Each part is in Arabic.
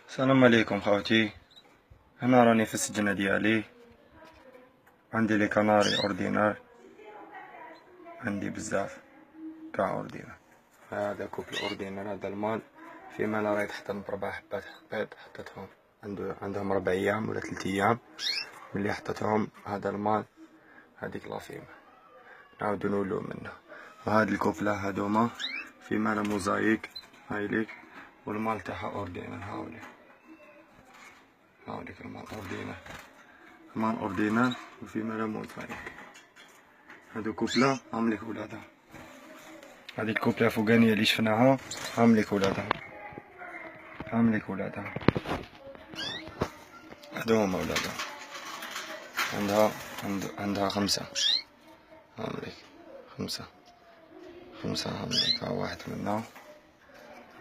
السلام عليكم خوتي. هنا راني في السجنة ديالي، عندي لي كناري اوردينار، عندي بزاف قاع اوردينار. هذا كوبل اوردينار، هذا المال في مال راهي تحطهم بربع حبات بيض، حطيتهم عندهم 4 ايام ولا 3 ايام ملي حطيتهم. هذا المال هذيك لافيمة نعاودو نولو منه. وهاد الكوبلة هادوما في مال موزايك هايليك، والمال تاعها اوردينار. هاوليك المال اوردينار، مال اوردينار وفي مال موزايك. هادو كوبلة هامليك ولادها، هادي الكوبلة فوقانية اللي شفناها هامليك ولادها، هادو هما ولادها. عندها 5 هامليك، 5 هامليك. ها واحد منا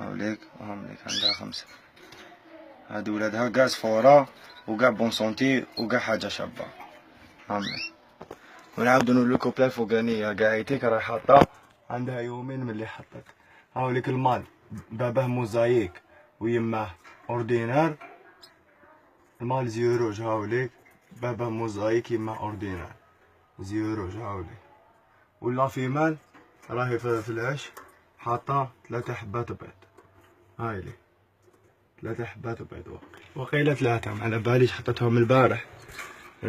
هاوليك وهامليك عندها 5. هادو ولادها قاع صفورة وقاع بون سونتي وقاع حاجة شابة هامليك. ونعاودو نولو الكوبلة الفوقانية قاعيتك راهي حاطة عندها يومين ملي حطت. هاوليك المال باباه موزايك ويماه اوردينار، المال زيروج. هاوليك باباه موزايك يماه اوردينار زيروج. هاوليك ولا في مال راهي في العش حاطة 3 حبات بيض. هايلي 3 حبات بيض وقيلة 3، على باليش حطتهم البارح.